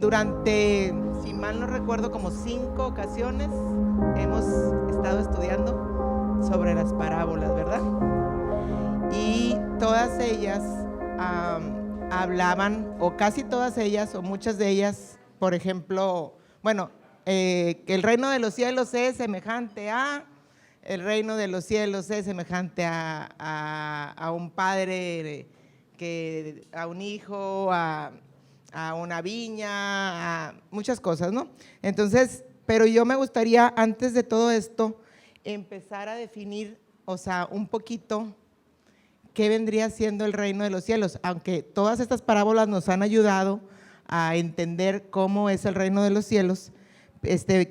Durante, si mal no recuerdo, como 5 ocasiones hemos estado estudiando sobre las parábolas, ¿verdad? Y todas ellas hablaban, o casi todas ellas, o muchas de ellas, por ejemplo, bueno, que el reino de los cielos es semejante a, el reino de los cielos es semejante a un padre, a un hijo, a una viña, a muchas cosas, ¿no? Entonces, pero yo me gustaría, antes de todo esto, empezar a definir, o sea, un poquito qué vendría siendo el reino de los cielos, aunque todas estas parábolas nos han ayudado a entender cómo es el reino de los cielos.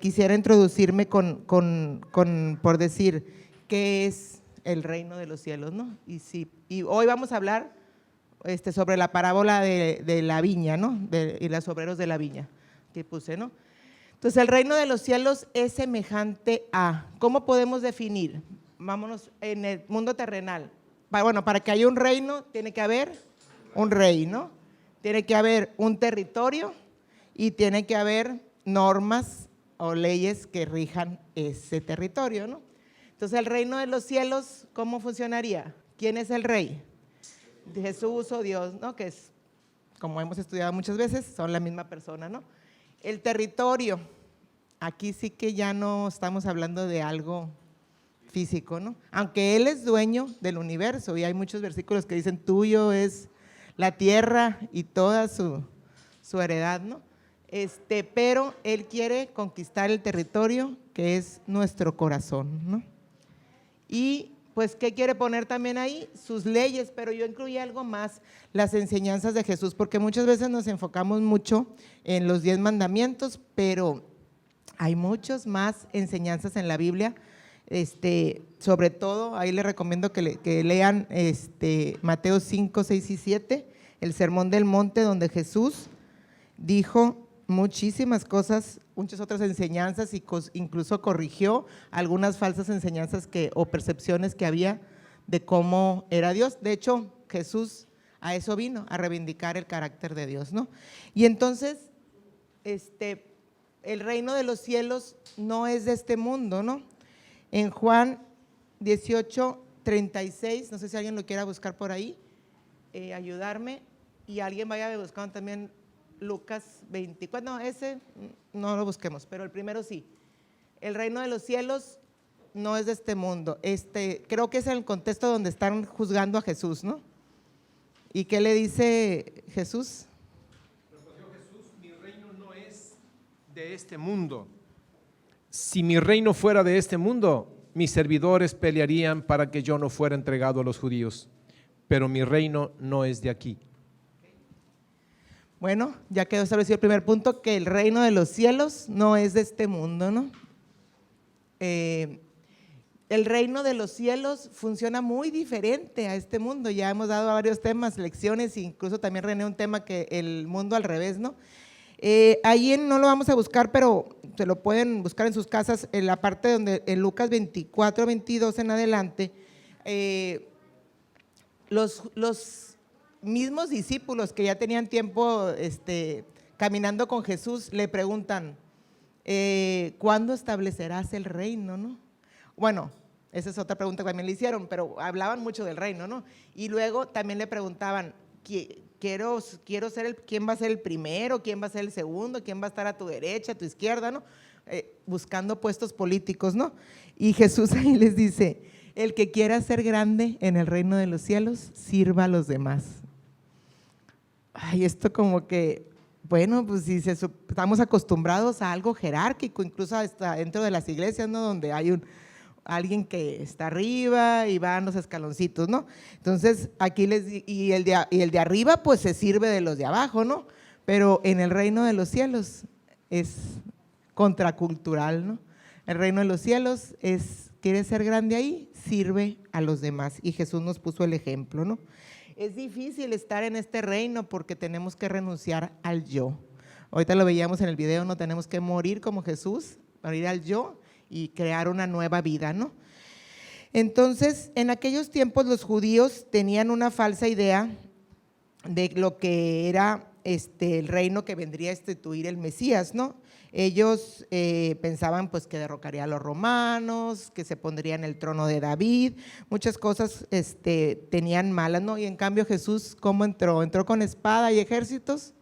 Quisiera introducirme por decir, ¿qué es el reino de los cielos, no? Y hoy vamos a hablar sobre la parábola de la viña, ¿no? Y los obreros de la viña que puse, ¿no? Entonces, el reino de los cielos es semejante a, ¿cómo podemos definir? Vámonos en el mundo terrenal. Bueno, para que haya un reino tiene que haber un rey, ¿no? Tiene que haber un territorio y tiene que haber normas o leyes que rijan ese territorio, ¿no? Entonces, el reino de los cielos, ¿cómo funcionaría? ¿Quién es el rey? Jesús o Dios, ¿no? Que es, como hemos estudiado muchas veces, son la misma persona, ¿no? El territorio, aquí sí que ya no estamos hablando de algo físico, ¿no? Aunque Él es dueño del universo y hay muchos versículos que dicen tuyo es la tierra y toda su heredad, ¿no? Pero Él quiere conquistar el territorio que es nuestro corazón, ¿no? Y pues, ¿qué quiere poner también ahí? Sus leyes, pero yo incluí algo más, las enseñanzas de Jesús, porque muchas veces nos enfocamos mucho en los 10 mandamientos, pero hay muchas más enseñanzas en la Biblia. Sobre todo, ahí les recomiendo que lean Mateo 5, 6 y 7, el Sermón del Monte, donde Jesús dijo muchísimas cosas, muchas otras enseñanzas y incluso corrigió algunas falsas enseñanzas o percepciones que había de cómo era Dios. De hecho, Jesús a eso vino, a reivindicar el carácter de Dios, ¿no? Y entonces, el reino de los cielos no es de este mundo, ¿no? En Juan 18, 36, no sé si alguien lo quiera buscar por ahí, ayudarme, y alguien vaya buscando también Lucas 24, no, ese no lo busquemos, pero el primero sí. El reino de los cielos no es de este mundo. Creo que es en el contexto donde están juzgando a Jesús, ¿no? ¿Y qué le dice Jesús? Respondió Jesús: mi reino no es de este mundo. Si mi reino fuera de este mundo, mis servidores pelearían para que yo no fuera entregado a los judíos, pero mi reino no es de aquí. Bueno, ya quedó establecido el primer punto, que el reino de los cielos no es de este mundo, ¿no? El reino de los cielos funciona muy diferente a este mundo. Ya hemos dado varios temas, lecciones, incluso también René un tema que el mundo al revés, ¿no? Ahí no lo vamos a buscar, pero se lo pueden buscar en sus casas, en la parte donde en Lucas 24, 22 en adelante, los mismos discípulos que ya tenían tiempo caminando con Jesús le preguntan, ¿cuándo establecerás el reino, no? Bueno, esa es otra pregunta que también le hicieron, pero hablaban mucho del reino, ¿no? Y luego también le preguntaban, quiero ser ¿quién va a ser el primero? ¿Quién va a ser el segundo? ¿Quién va a estar a tu derecha, a tu izquierda, no? Buscando puestos políticos, ¿no? Y Jesús ahí les dice, el que quiera ser grande en el reino de los cielos, sirva a los demás. Ay, esto como que, bueno, pues si estamos acostumbrados a algo jerárquico, incluso hasta dentro de las iglesias, ¿no? Donde hay alguien que está arriba y van los escaloncitos, ¿no? Entonces, aquí y el de arriba pues se sirve de los de abajo, ¿no? Pero en el reino de los cielos es contracultural, ¿no? El reino de los cielos ¿quieres ser grande ahí? Sirve a los demás. Y Jesús nos puso el ejemplo, ¿no? Es difícil estar en este reino porque tenemos que renunciar al yo. Ahorita lo veíamos en el video, no tenemos que morir como Jesús, morir al yo y crear una nueva vida, ¿no? Entonces, en aquellos tiempos los judíos tenían una falsa idea de lo que era el reino que vendría a instituir el Mesías, ¿no? Ellos pensaban pues que derrocaría a los romanos, que se pondría en el trono de David, muchas cosas tenían malas, ¿no? Y en cambio Jesús, ¿cómo entró? Entró con espada y ejércitos,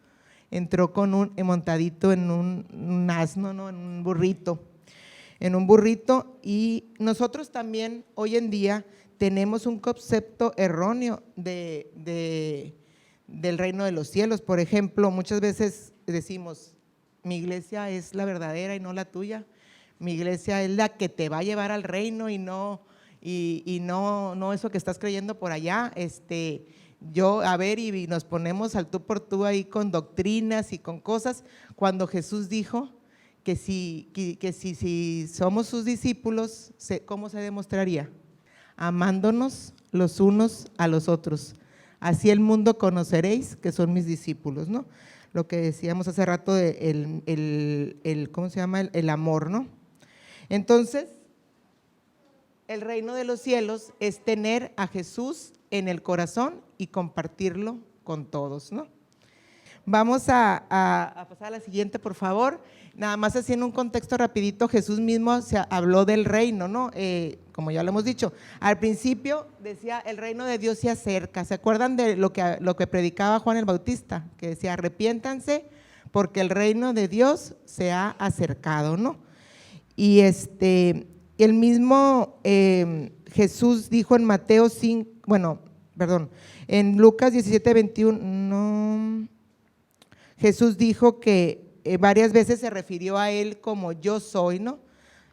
entró con montadito en un asno, ¿no? En un burrito, y nosotros también hoy en día tenemos un concepto erróneo del reino de los cielos. Por ejemplo, muchas veces decimos, mi iglesia es la verdadera y no la tuya, mi iglesia es la que te va a llevar al reino y no eso que estás creyendo por allá. Y nos ponemos al tú por tú ahí con doctrinas y con cosas, cuando Jesús dijo que si somos sus discípulos, ¿cómo se demostraría? Amándonos los unos a los otros. Así el mundo conoceréis que son mis discípulos, ¿no? Lo que decíamos hace rato ¿cómo se llama? El amor, ¿no? Entonces, el reino de los cielos es tener a Jesús en el corazón y compartirlo con todos, ¿no? Vamos a pasar a la siguiente, por favor. Nada más así en un contexto rapidito, Jesús mismo se habló del reino, ¿no? Como ya lo hemos dicho, al principio decía, el reino de Dios se acerca. ¿Se acuerdan de lo que predicaba Juan el Bautista? Que decía, arrepiéntanse porque el reino de Dios se ha acercado, ¿no? Y el mismo Jesús dijo en Mateo 5, en Lucas 17:21, no, Jesús dijo que varias veces se refirió a él como yo soy, ¿no?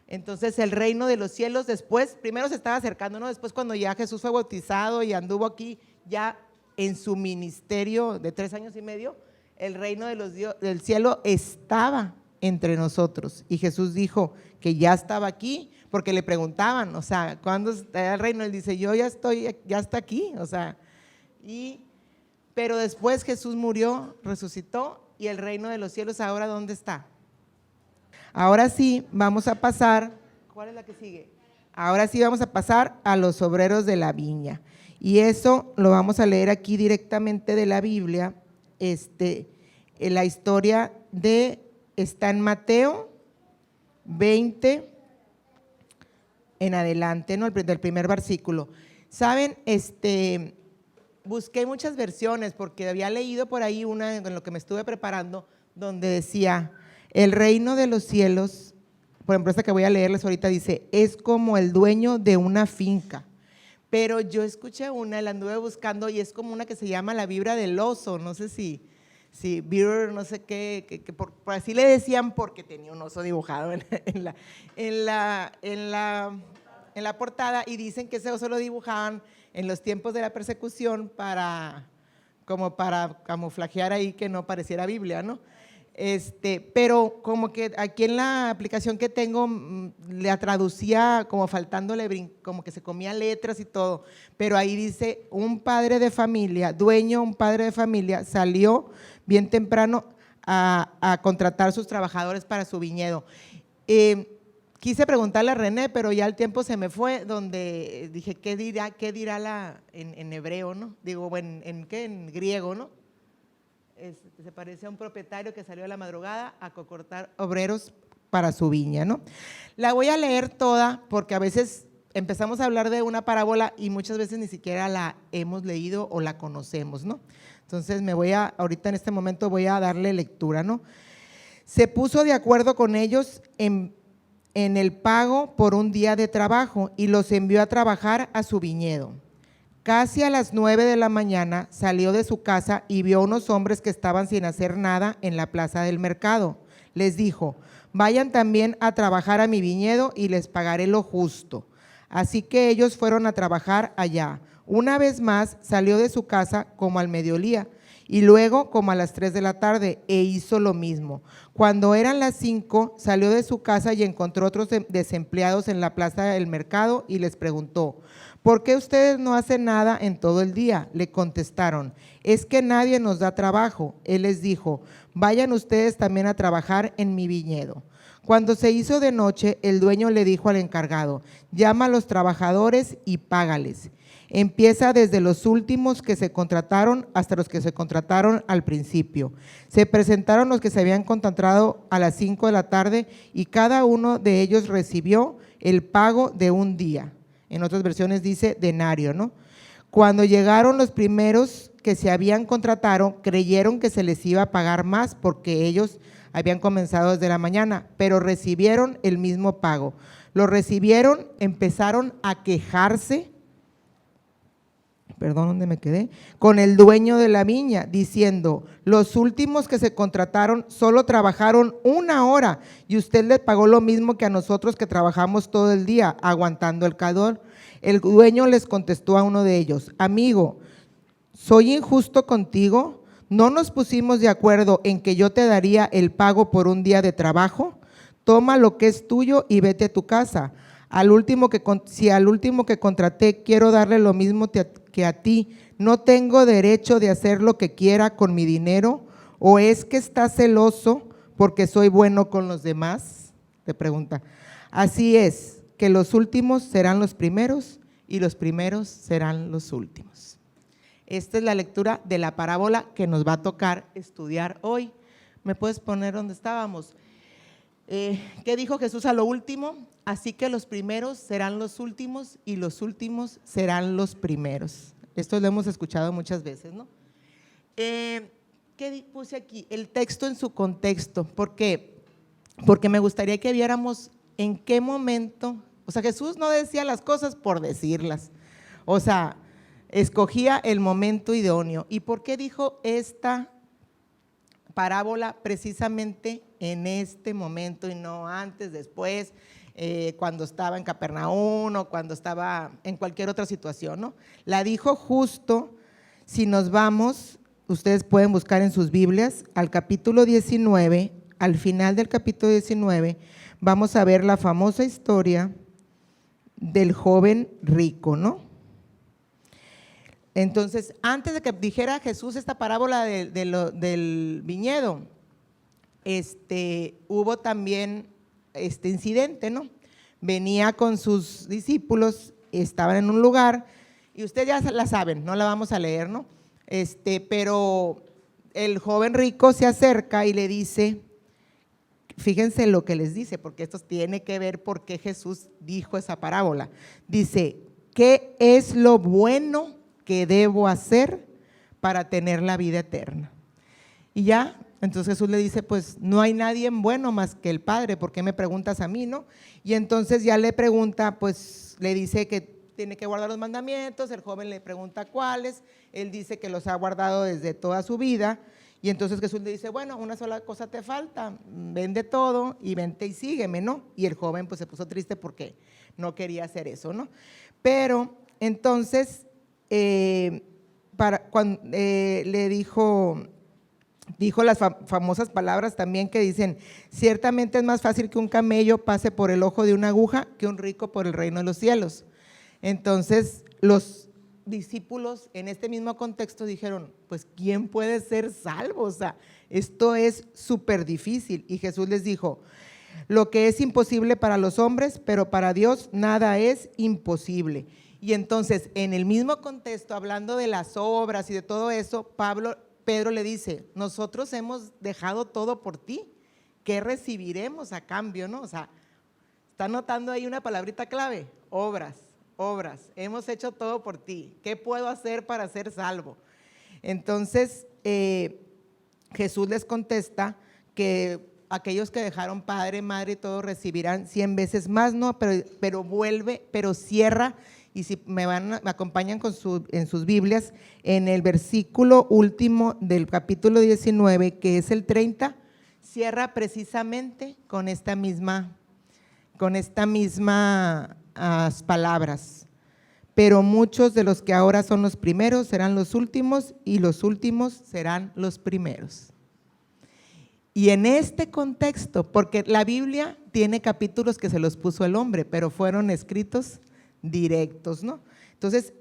Entonces el reino de los cielos después, primero se estaba acercando, ¿no? Después cuando ya Jesús fue bautizado y anduvo aquí ya en su ministerio de 3 años y medio, el reino del cielo estaba entre nosotros y Jesús dijo que ya estaba aquí, porque le preguntaban, o sea, ¿cuándo está el reino? Él dice, yo ya está aquí, o sea, pero después Jesús murió, resucitó y el reino de los cielos ahora ¿dónde está? Ahora sí vamos a pasar, ¿cuál es la que sigue? Ahora sí vamos a pasar a los obreros de la viña y eso lo vamos a leer aquí directamente de la Biblia. La historia está en Mateo 20 en adelante, ¿no? Del primer versículo. ¿Saben? Busqué muchas versiones porque había leído por ahí una en lo que me estuve preparando donde decía, el reino de los cielos, por ejemplo esta que voy a leerles ahorita dice, es como el dueño de una finca, pero yo escuché una, la anduve buscando y es como una que se llama la vibra del oso, no sé si Beaver, no sé qué, por así le decían porque tenía un oso dibujado en la portada y dicen que ese oso lo dibujaban en los tiempos de la persecución como para camuflajear ahí que no pareciera Biblia, ¿no? Pero como que aquí en la aplicación que tengo la traducía como faltándole, como que se comía letras y todo, pero ahí dice un padre de familia salió bien temprano a contratar sus trabajadores para su viñedo. Quise preguntarle a René, pero ya el tiempo se me fue, donde dije, ¿qué dirá en hebreo, no? Digo, ¿en qué? En griego, ¿no? Se parece a un propietario que salió a la madrugada a cortar obreros para su viña, ¿no? La voy a leer toda porque a veces empezamos a hablar de una parábola y muchas veces ni siquiera la hemos leído o la conocemos, ¿no? Entonces ahorita en este momento voy a darle lectura, ¿no? Se puso de acuerdo con ellos en el pago por un día de trabajo y los envió a trabajar a su viñedo. Casi a las 9 de la mañana salió de su casa y vio unos hombres que estaban sin hacer nada en la plaza del mercado. Les dijo, vayan también a trabajar a mi viñedo y les pagaré lo justo. Así que ellos fueron a trabajar allá. Una vez más salió de su casa como al mediodía y luego como a las 3 de la tarde e hizo lo mismo. Cuando eran las 5 salió de su casa y encontró otros desempleados en la plaza del mercado y les preguntó, ¿por qué ustedes no hacen nada en todo el día? Le contestaron, es que nadie nos da trabajo. Él les dijo, vayan ustedes también a trabajar en mi viñedo. Cuando se hizo de noche, el dueño le dijo al encargado, llama a los trabajadores y págales. Empieza desde los últimos que se contrataron hasta los que se contrataron al principio. Se presentaron los que se habían contratado a las 5 de la tarde y cada uno de ellos recibió el pago de un día. En otras versiones dice denario, ¿no? Cuando llegaron los primeros que se habían contratado, creyeron que se les iba a pagar más porque ellos habían comenzado desde la mañana, pero recibieron el mismo pago. Lo recibieron, empezaron a quejarse, ¿dónde me quedé? Con el dueño de la viña, diciendo: los últimos que se contrataron solo trabajaron 1 hora y usted le pagó lo mismo que a nosotros que trabajamos todo el día aguantando el calor. El dueño les contestó a uno de ellos: amigo, ¿soy injusto contigo? ¿No nos pusimos de acuerdo en que yo te daría el pago por un día de trabajo? Toma lo que es tuyo y vete a tu casa. Si al último que contraté quiero darle lo mismo que a ti, ¿no tengo derecho de hacer lo que quiera con mi dinero? ¿O es que estás celoso porque soy bueno con los demás? Te pregunta. Así es, que los últimos serán los primeros y los primeros serán los últimos. Esta es la lectura de la parábola que nos va a tocar estudiar hoy. ¿Me puedes poner donde estábamos? ¿Qué dijo Jesús a lo último? Así que los primeros serán los últimos y los últimos serán los primeros. Esto lo hemos escuchado muchas veces, ¿no? ¿Qué puse aquí? El texto en su contexto. ¿Por qué? Porque me gustaría que viéramos en qué momento, o sea, Jesús no decía las cosas por decirlas, o sea, escogía el momento idóneo. ¿Y por qué dijo esta parábola precisamente en este momento y no antes, después, cuando estaba en Capernaum o cuando estaba en cualquier otra situación, ¿no? La dijo justo, si nos vamos, ustedes pueden buscar en sus Biblias, al capítulo 19, al final del capítulo 19, vamos a ver la famosa historia del joven rico, ¿no? Entonces, antes de que dijera Jesús esta parábola del viñedo, hubo también este incidente, ¿no? Venía con sus discípulos, estaban en un lugar, y ustedes ya la saben, no la vamos a leer, ¿no? Pero el joven rico se acerca y le dice, fíjense lo que les dice, porque esto tiene que ver por qué Jesús dijo esa parábola. Dice, ¿qué es lo bueno que debo hacer para tener la vida eterna? Y ya, entonces Jesús le dice, pues no hay nadie bueno más que el Padre, ¿por qué me preguntas a mí, no? Y entonces ya le pregunta, pues le dice que tiene que guardar los mandamientos, el joven le pregunta cuáles, él dice que los ha guardado desde toda su vida, y entonces Jesús le dice, bueno, una sola cosa te falta, vende todo y vente y sígueme, ¿no? Y el joven pues se puso triste porque no quería hacer eso, ¿no? Pero entonces le dijo las famosas palabras también que dicen, ciertamente es más fácil que un camello pase por el ojo de una aguja que un rico por el reino de los cielos. Entonces los discípulos en este mismo contexto dijeron, pues ¿quién puede ser salvo? O sea, esto es súper difícil. Y Jesús les dijo, lo que es imposible para los hombres, pero para Dios nada es imposible. Y entonces, en el mismo contexto, hablando de las obras y de todo eso, Pedro le dice, nosotros hemos dejado todo por ti, ¿qué recibiremos a cambio, no? O sea, ¿está notando ahí una palabrita clave? Obras, hemos hecho todo por ti, ¿qué puedo hacer para ser salvo? Entonces, Jesús les contesta que aquellos que dejaron padre, madre y todo recibirán 100 veces más, no, pero cierra. Y si me acompañan en sus Biblias, en el versículo último del capítulo 19, que es el 30, cierra precisamente con esta misma palabras. Pero muchos de los que ahora son los primeros serán los últimos y los últimos serán los primeros. Y en este contexto, porque la Biblia tiene capítulos que se los puso el hombre, pero fueron escritos directos, ¿no? Entonces,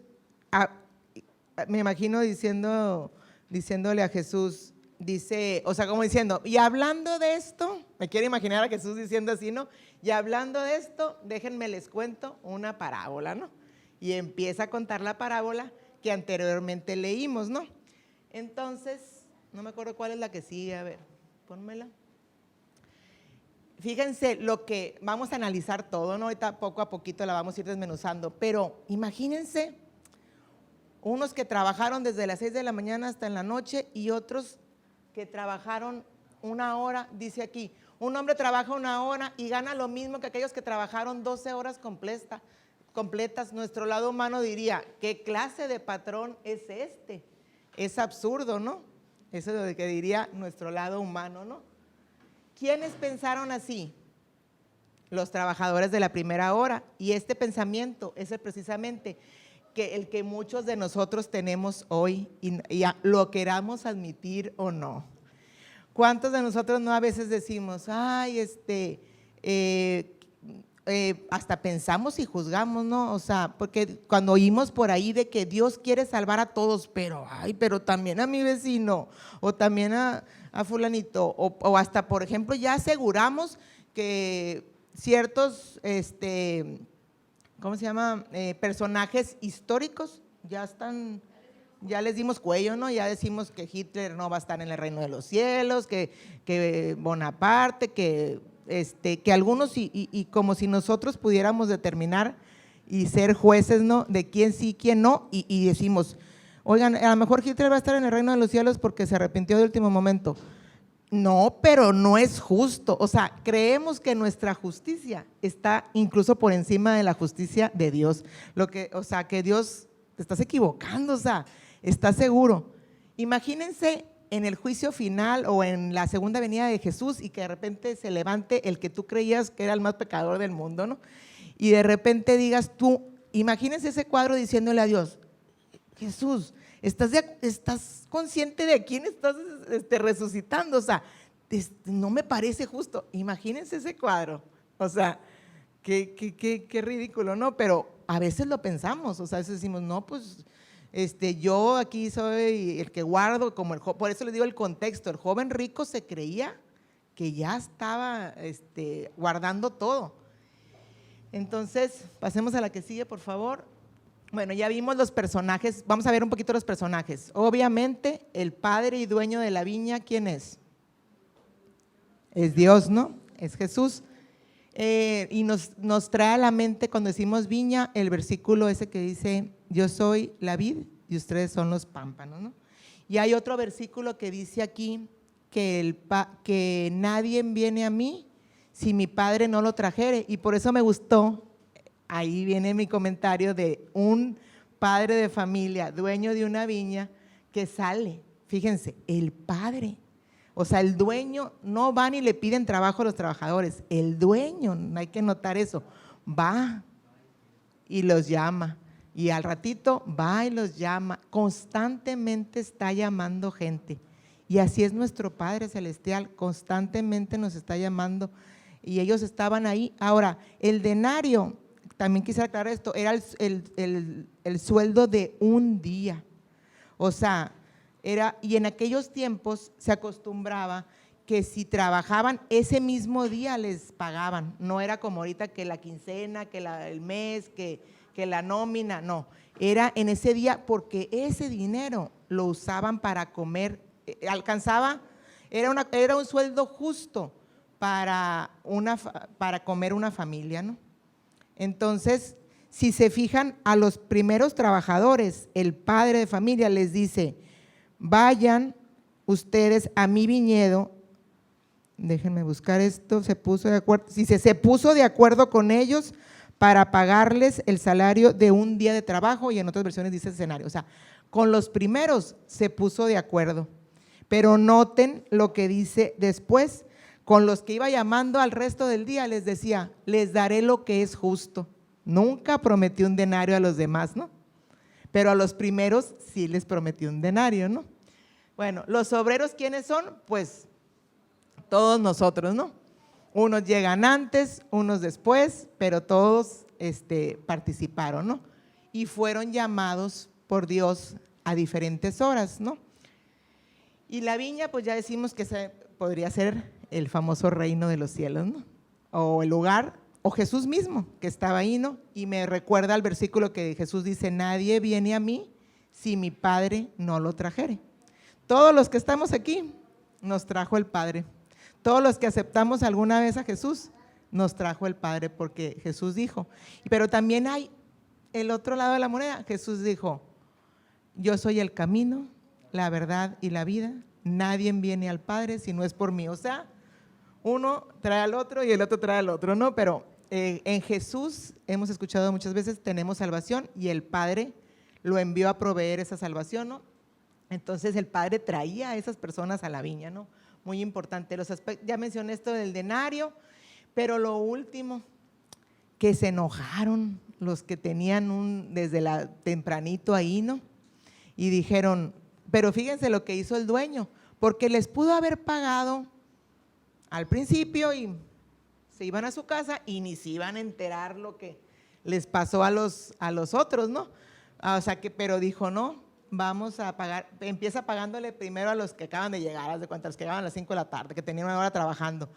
me imagino diciéndole a Jesús, dice, o sea, como diciendo, y hablando de esto, me quiero imaginar a Jesús diciendo así, ¿no? Y hablando de esto, déjenme les cuento una parábola, ¿no? Y empieza a contar la parábola que anteriormente leímos, ¿no? Entonces, no me acuerdo cuál es la que sigue, a ver, pónmela. Fíjense lo que vamos a analizar todo, ¿no? Ahorita poco a poquito la vamos a ir desmenuzando, pero imagínense unos que trabajaron desde las 6 de la mañana hasta en la noche y otros que trabajaron 1 hora, dice aquí, un hombre trabaja 1 hora y gana lo mismo que aquellos que trabajaron 12 horas completas. Nuestro lado humano diría, ¿qué clase de patrón es este? Es absurdo, ¿no? Eso es lo que diría nuestro lado humano, ¿no? ¿Quiénes pensaron así? Los trabajadores de la primera hora. Y este pensamiento es precisamente el que muchos de nosotros tenemos hoy y lo queramos admitir o no. ¿Cuántos de nosotros no a veces decimos, ay, hasta pensamos y juzgamos, ¿no? O sea, porque cuando oímos por ahí de que Dios quiere salvar a todos, pero también a mi vecino, o también a fulanito, o hasta, por ejemplo, ya aseguramos que ciertos, ¿cómo se llama? Personajes históricos ya les dimos cuello, ¿no? Ya decimos que Hitler no va a estar en el reino de los cielos, que Bonaparte, que algunos y como si nosotros pudiéramos determinar y ser jueces, ¿no? De quién sí, quién no, y decimos, oigan, a lo mejor Hitler va a estar en el reino de los cielos porque se arrepintió de último momento. No, pero no es justo. O sea, creemos que nuestra justicia está incluso por encima de la justicia de Dios. O sea, que Dios, te estás equivocando, o sea, ¿estás seguro? Imagínense en el juicio final o en la segunda venida de Jesús y que de repente se levante el que tú creías que era el más pecador del mundo, ¿no? Y de repente digas tú, imagínense ese cuadro diciéndole a Dios, Jesús, ¿estás consciente de quién estás resucitando? O sea, no me parece justo. Imagínense ese cuadro. O sea, qué ridículo, ¿no? Pero a veces lo pensamos, o sea, a veces decimos, no, pues yo aquí soy el que guardo, por eso les digo el contexto, el joven rico se creía que ya estaba guardando todo. Entonces, pasemos a la que sigue, por favor. Bueno, ya vimos los personajes, vamos a ver un poquito los personajes. Obviamente, el padre y dueño de la viña, ¿quién es? Es Dios, ¿no? Es Jesús. Y nos trae a la mente cuando decimos viña, el versículo ese que dice, yo soy la vid y ustedes son los pámpanos, ¿no? Y hay otro versículo que dice aquí que nadie viene a mí si mi padre no lo trajere, y por eso me gustó, ahí viene mi comentario de un padre de familia, dueño de una viña, que sale, fíjense, el padre. O sea, el dueño no va ni le piden trabajo a los trabajadores, el dueño, hay que notar eso, va y los llama y al ratito va y los llama, constantemente está llamando gente y así es nuestro Padre Celestial, constantemente nos está llamando y ellos estaban ahí. Ahora, el denario, también quisiera aclarar esto, era el sueldo de un día, o sea, y en aquellos tiempos se acostumbraba que si trabajaban ese mismo día les pagaban, no era como ahorita que la quincena, que el mes, que la nómina, no, era en ese día porque ese dinero lo usaban para comer, alcanzaba, era un sueldo justo para comer una familia, ¿no? Entonces, si se fijan a los primeros trabajadores, el padre de familia les dice, vayan ustedes a mi viñedo, déjenme buscar esto, se puso de acuerdo con ellos para pagarles el salario de un día de trabajo y en otras versiones dice escenario, o sea, con los primeros se puso de acuerdo, pero noten lo que dice después, con los que iba llamando al resto del día les decía, les daré lo que es justo, nunca prometió un denario a los demás, ¿no? Pero a los primeros sí les prometió un denario, ¿no? Bueno, los obreros, ¿quiénes son? Pues todos nosotros, ¿no? Unos llegan antes, unos después, pero todos participaron, ¿no? Y fueron llamados por Dios a diferentes horas, ¿no? Y la viña, pues ya decimos que podría ser el famoso reino de los cielos, ¿no? O el lugar o Jesús mismo que estaba ahí, ¿no? Y me recuerda al versículo que Jesús dice, nadie viene a mí si mi Padre no lo trajere. Todos los que estamos aquí nos trajo el Padre. Todos los que aceptamos alguna vez a Jesús nos trajo el Padre, porque Jesús dijo. Pero también hay el otro lado de la moneda. Jesús dijo, yo soy el camino, la verdad y la vida. Nadie viene al Padre si no es por mí. O sea, uno trae al otro y el otro trae al otro, ¿no? Pero en Jesús, hemos escuchado muchas veces, tenemos salvación y el Padre lo envió a proveer esa salvación, ¿no? Entonces el Padre traía a esas personas a la viña, ¿no? Muy importante. Los aspectos, ya mencioné esto del denario, pero lo último, que se enojaron los que tenían desde la tempranito ahí, ¿no? Y dijeron, pero fíjense lo que hizo el dueño, porque les pudo haber pagado al principio y se iban a su casa y ni se iban a enterar lo que les pasó a los otros, ¿no? O sea que, pero dijo, no, vamos a pagar, empieza pagándole primero a los que acaban de llegar, haz de cuenta, los que llegaban a las 5 de la tarde, que tenían una hora trabajando.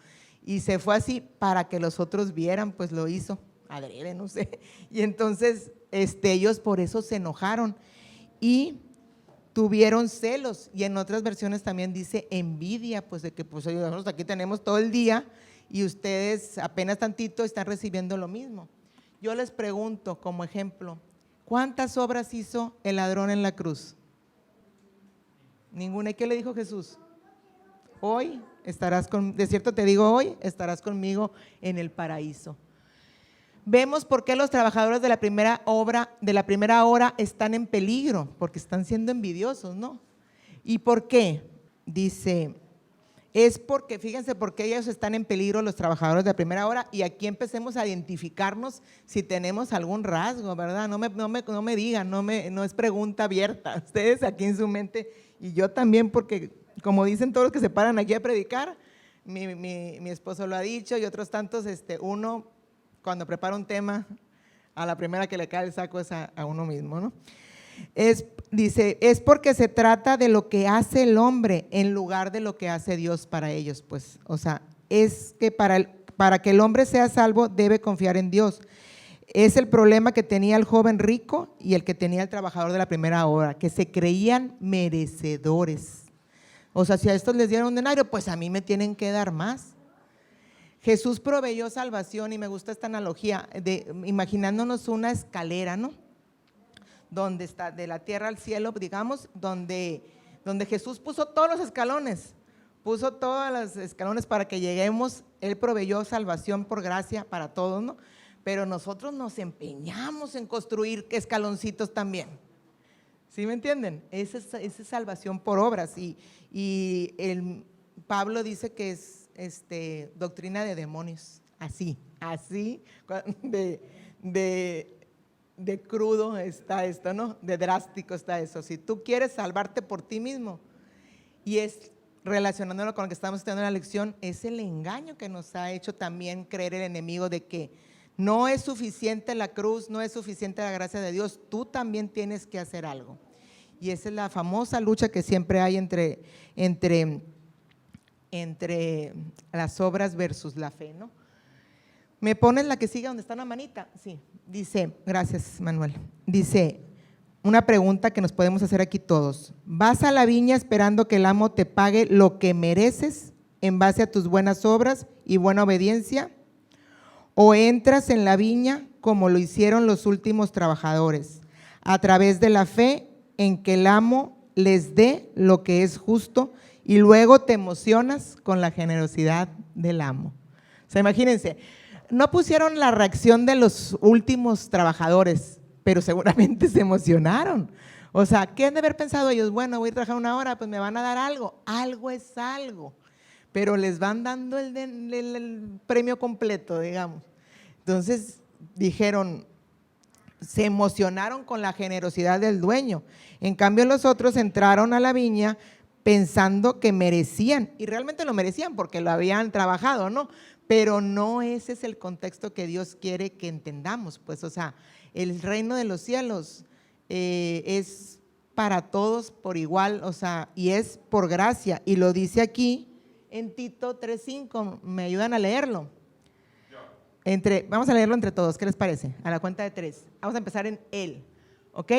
Y se fue así para que los otros vieran, pues lo hizo, adrede, no sé. Y entonces ellos por eso se enojaron y tuvieron celos. Y en otras versiones también dice envidia, pues de que pues nosotros aquí tenemos todo el día y ustedes apenas tantito están recibiendo lo mismo. Yo les pregunto como ejemplo, ¿cuántas obras hizo el ladrón en la cruz? Ninguna. ¿Y qué le dijo Jesús? Hoy estarás de cierto te digo, hoy estarás conmigo en el paraíso. Vemos por qué los trabajadores de la primera hora están en peligro, porque están siendo envidiosos, ¿no? ¿Y por qué? Dice, es porque, fíjense por qué ellos están en peligro, los trabajadores de la primera hora, y aquí empecemos a identificarnos si tenemos algún rasgo, ¿verdad? No me digan, no es pregunta abierta, ustedes aquí en su mente, y yo también, porque como dicen todos los que se paran aquí a predicar, mi esposo lo ha dicho y otros tantos, uno cuando prepara un tema, a la primera que le cae el saco es a uno mismo, ¿no? Dice, es porque se trata de lo que hace el hombre en lugar de lo que hace Dios para ellos, pues, o sea, es que para que el hombre sea salvo debe confiar en Dios. Es el problema que tenía el joven rico y el que tenía el trabajador de la primera hora, que se creían merecedores. O sea, si a estos les dieron un denario, pues a mí me tienen que dar más. Jesús proveyó salvación y me gusta esta analogía, imaginándonos una escalera, ¿no? Donde está de la tierra al cielo, digamos, donde Jesús puso todos los escalones, para que lleguemos. Él proveyó salvación por gracia para todos, ¿no? Pero nosotros nos empeñamos en construir escaloncitos también. ¿Sí me entienden? Esa es salvación por obras y Pablo dice que es doctrina de demonios, así de crudo está esto, ¿no? De drástico está eso. Si tú quieres salvarte por ti mismo, y es relacionándolo con lo que estamos estudiando en la lección, es el engaño que nos ha hecho también creer el enemigo de que no es suficiente la cruz, no es suficiente la gracia de Dios, tú también tienes que hacer algo. Y esa es la famosa lucha que siempre hay entre las obras versus la fe, ¿no? ¿Me pones la que sigue donde está una manita? Sí, dice, gracias Manuel, dice una pregunta que nos podemos hacer aquí todos. ¿Vas a la viña esperando que el amo te pague lo que mereces en base a tus buenas obras y buena obediencia? ¿O entras en la viña como lo hicieron los últimos trabajadores, a través de la fe en que el amo les dé lo que es justo y luego te emocionas con la generosidad del amo? O sea, imagínense, no pusieron la reacción de los últimos trabajadores, pero seguramente se emocionaron. O sea, ¿qué han de haber pensado ellos? Bueno, voy a trabajar una hora, pues me van a dar algo. Algo es algo, pero les van dando el premio completo, digamos. Entonces dijeron, se emocionaron con la generosidad del dueño. En cambio los otros entraron a la viña pensando que merecían, y realmente lo merecían porque lo habían trabajado, ¿no? Pero no ese es el contexto que Dios quiere que entendamos, pues, o sea, el reino de los cielos es para todos por igual, o sea, y es por gracia, y lo dice aquí en Tito 3:5, ¿me ayudan a leerlo? Vamos a leerlo entre todos, ¿qué les parece? A la cuenta de 3. Vamos a empezar en Él, ¿ok?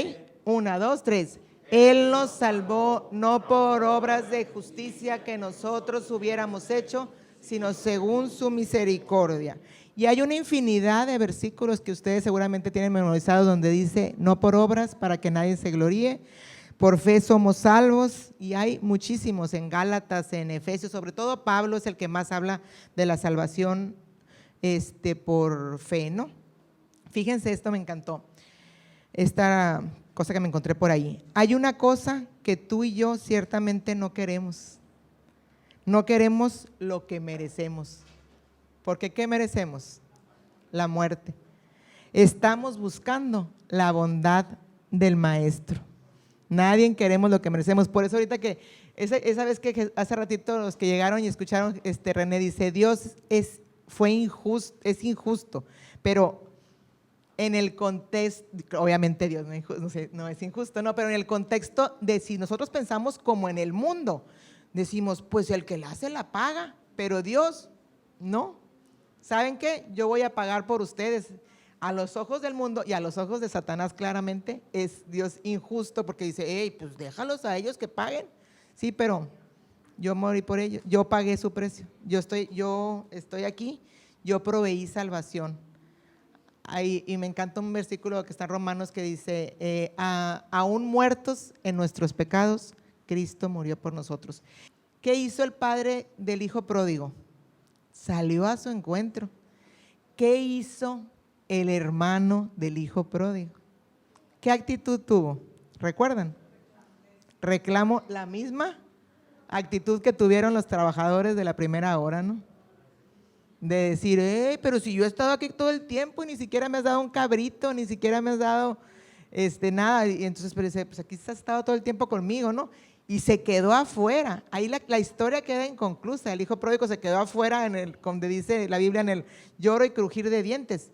1, 2, 3. Él nos salvó no por obras de justicia que nosotros hubiéramos hecho, sino según su misericordia. Y hay una infinidad de versículos que ustedes seguramente tienen memorizados donde dice, no por obras para que nadie se gloríe, por fe somos salvos, y hay muchísimos en Gálatas, en Efesios, sobre todo Pablo es el que más habla de la salvación por fe, ¿no? Fíjense, esto me encantó, esta cosa que me encontré por ahí. Hay una cosa que tú y yo ciertamente no queremos lo que merecemos. Porque ¿qué merecemos? La muerte. Estamos buscando la bondad del Maestro. Nadie queremos lo que merecemos. Por eso ahorita que, esa vez que hace ratito los que llegaron y escucharon, René dice, Dios es injusto, pero en el contexto, obviamente Dios no es injusto, no, pero en el contexto de si nosotros pensamos como en el mundo, decimos, pues el que la hace la paga, pero Dios no. ¿Saben qué? Yo voy a pagar por ustedes. A los ojos del mundo y a los ojos de Satanás claramente es Dios injusto porque dice, hey, pues déjalos a ellos que paguen. Sí, pero yo morí por ellos, yo pagué su precio, yo estoy aquí, yo proveí salvación. Ahí, y me encanta un versículo que está en Romanos que dice, aún muertos en nuestros pecados, Cristo murió por nosotros. ¿Qué hizo el padre del hijo pródigo? Salió a su encuentro. ¿Qué hizo el hermano del hijo pródigo? ¿Qué actitud tuvo? ¿Recuerdan? Reclamo, la misma actitud que tuvieron los trabajadores de la primera hora, ¿no? De decir, pero si yo he estado aquí todo el tiempo y ni siquiera me has dado un cabrito, ni siquiera me has dado nada. Y entonces, pero dice, pues aquí has estado todo el tiempo conmigo, ¿no? Y se quedó afuera. Ahí la historia queda inconclusa. El hijo pródigo se quedó afuera, donde dice la Biblia, en el lloro y crujir de dientes.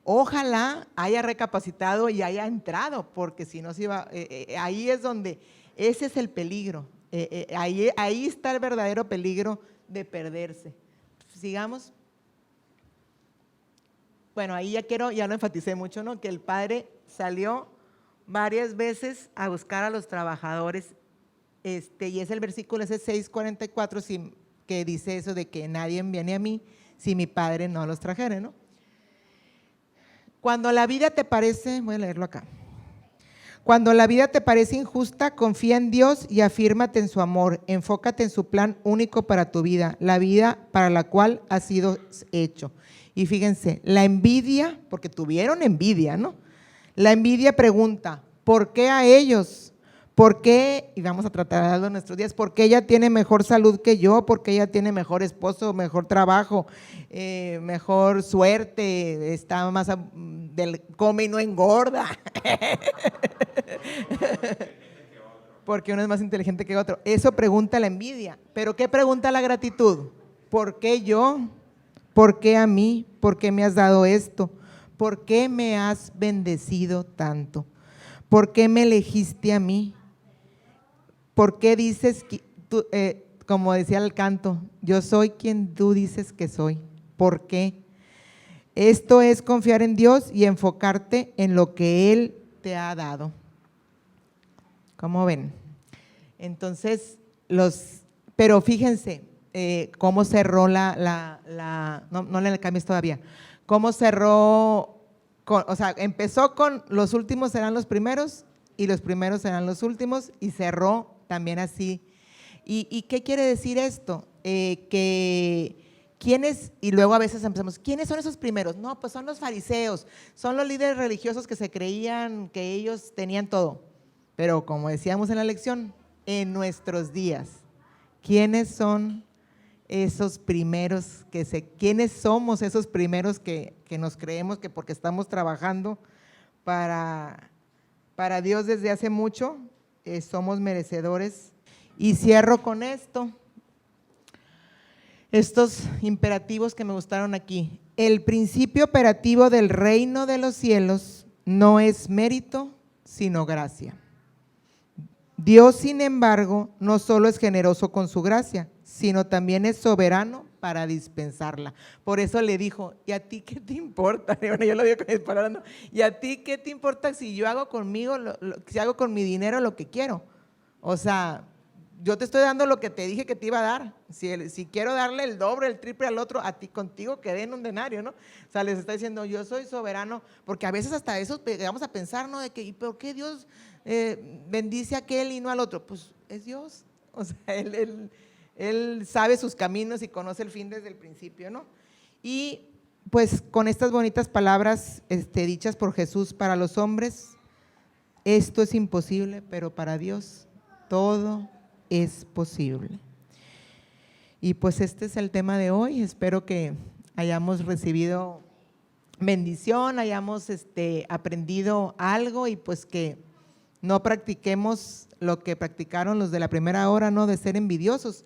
Ojalá haya recapacitado y haya entrado, porque si no se iba, ahí es donde, ese es el peligro. Ahí está el verdadero peligro de perderse. Sigamos. Bueno, ahí ya lo enfaticé mucho, ¿no? Que el padre salió varias veces a buscar a los trabajadores, y es el versículo ese 6:44 que dice eso de que nadie viene a mí si mi padre no los trajere, ¿no? Cuando la vida te parece, voy a leerlo acá. Cuando la vida te parece injusta, confía en Dios y afírmate en su amor. Enfócate en su plan único para tu vida, la vida para la cual has sido hecho. Y fíjense, la envidia, porque tuvieron envidia, ¿no? La envidia pregunta, ¿por qué a ellos? ¿Por qué? Y vamos a tratar de nuestros días, ¿por qué ella tiene mejor salud que yo? ¿Por qué ella tiene mejor esposo, mejor trabajo, mejor suerte? Está más, come y no engorda. Porque uno es más inteligente que otro. Eso pregunta la envidia. ¿Pero qué pregunta la gratitud? ¿Por qué yo? ¿Por qué a mí? ¿Por qué me has dado esto? ¿Por qué me has bendecido tanto? ¿Por qué me elegiste a mí? ¿Por qué dices, como decía el canto, yo soy quien tú dices que soy? ¿Por qué? Esto es confiar en Dios y enfocarte en lo que Él te ha dado. ¿Cómo ven? Entonces, pero fíjense cómo cerró no le cambies todavía, cómo cerró, o sea, empezó con los últimos serán los primeros y los primeros serán los últimos, y cerró también así. ¿Y qué quiere decir esto? ¿Quiénes? Y luego a veces empezamos, ¿quiénes son esos primeros? No, pues son los fariseos, son los líderes religiosos que se creían que ellos tenían todo. Pero como decíamos en la lección, en nuestros días, ¿quiénes son esos primeros quiénes somos esos primeros que nos creemos que porque estamos trabajando para Dios desde hace mucho, somos merecedores? Y cierro con estos imperativos que me gustaron aquí. El principio operativo del reino de los cielos no es mérito, sino gracia. Dios, sin embargo, no solo es generoso con su gracia, sino también es soberano para dispensarla. Por eso le dijo, ¿y a ti qué te importa? Bueno, yo lo digo con mis palabras, ¿no? ¿Y a ti qué te importa si yo hago conmigo, si hago con mi dinero lo que quiero? O sea, yo te estoy dando lo que te dije que te iba a dar. Si quiero darle el doble, el triple al otro, a ti contigo quedé en un denario, ¿no? O sea, les está diciendo, yo soy soberano, porque a veces hasta eso llegamos a pensar, ¿no? De que, ¿y por qué Dios bendice a aquel y no al otro? Pues es Dios. O sea, él sabe sus caminos y conoce el fin desde el principio, ¿no? Y pues con estas bonitas palabras dichas por Jesús para los hombres, esto es imposible, pero para Dios todo es posible. Y pues este es el tema de hoy. Espero que hayamos recibido bendición, hayamos aprendido algo y pues que no practiquemos lo que practicaron los de la primera hora, ¿no? De ser envidiosos.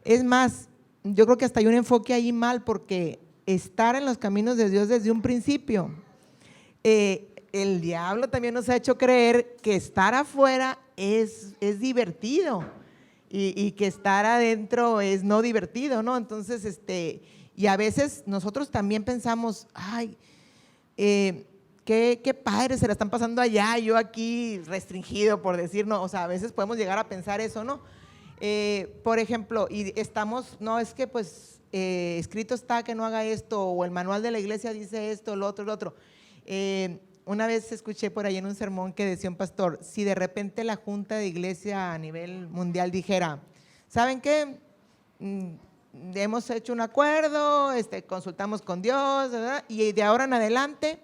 Es más, yo creo que hasta hay un enfoque ahí mal, porque estar en los caminos de Dios desde un principio, el diablo también nos ha hecho creer que estar afuera es divertido y que estar adentro es no divertido, ¿no? Entonces, y a veces nosotros también pensamos, ay, qué padre se la están pasando allá, yo aquí restringido, por decir, no, o sea, a veces podemos llegar a pensar eso, ¿no? Por ejemplo, y estamos, no, es que pues escrito está que no haga esto, o el manual de la iglesia dice esto, lo otro. Una vez escuché por ahí en un sermón que decía un pastor, si de repente la junta de iglesia a nivel mundial dijera, ¿saben qué? Hemos hecho un acuerdo, consultamos con Dios, ¿verdad? Y de ahora en adelante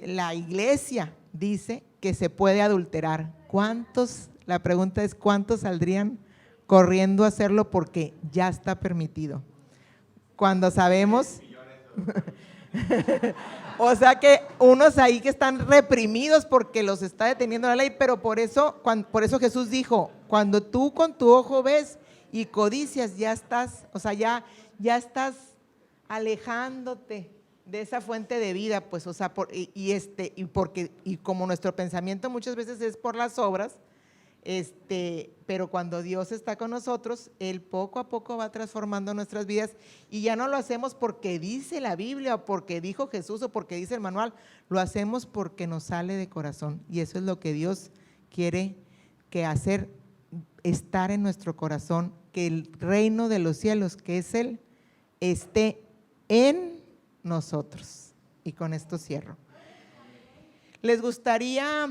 la iglesia dice que se puede adulterar. ¿Cuántos? La pregunta es, ¿cuántos saldrían corriendo a hacerlo porque ya está permitido? Cuando sabemos… O sea que unos ahí que están reprimidos porque los está deteniendo la ley, pero por eso Jesús dijo, cuando tú con tu ojo ves y codicias, ya estás, o sea, ya estás alejándote de esa fuente de vida, pues, o sea, y como nuestro pensamiento muchas veces es por las obras, pero cuando Dios está con nosotros, Él poco a poco va transformando nuestras vidas y ya no lo hacemos porque dice la Biblia o porque dijo Jesús o porque dice el manual, lo hacemos porque nos sale de corazón y eso es lo que Dios quiere hacer, estar en nuestro corazón, que el reino de los cielos, que es Él, esté en nosotros. Y con esto cierro. ¿Les gustaría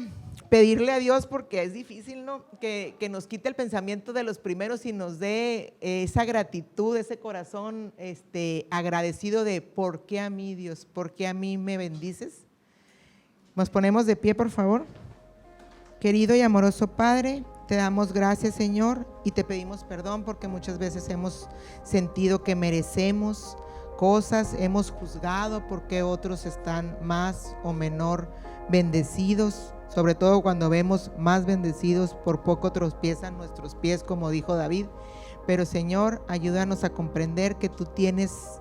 pedirle a Dios, porque es difícil, ¿no? Que nos quite el pensamiento de los primeros y nos dé esa gratitud, ese corazón agradecido de ¿por qué a mí, Dios? ¿Por qué a mí me bendices? Nos ponemos de pie, por favor. Querido y amoroso Padre, te damos gracias, Señor, y te pedimos perdón porque muchas veces hemos sentido que merecemos cosas, hemos juzgado porque otros están más o menor bendecidos, sobre todo cuando vemos más bendecidos, por poco tropiezan nuestros pies, como dijo David. Pero Señor, ayúdanos a comprender que tú tienes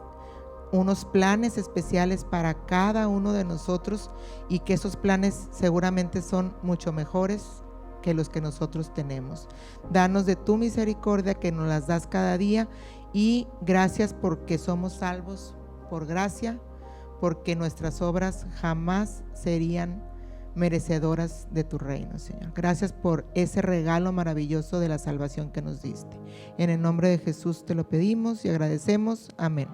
unos planes especiales para cada uno de nosotros y que esos planes seguramente son mucho mejores que los que nosotros tenemos. Danos de tu misericordia que nos las das cada día y gracias porque somos salvos por gracia, porque nuestras obras jamás serían merecedoras de tu reino, Señor. Gracias por ese regalo maravilloso de la salvación que nos diste. En el nombre de Jesús te lo pedimos y agradecemos. Amén.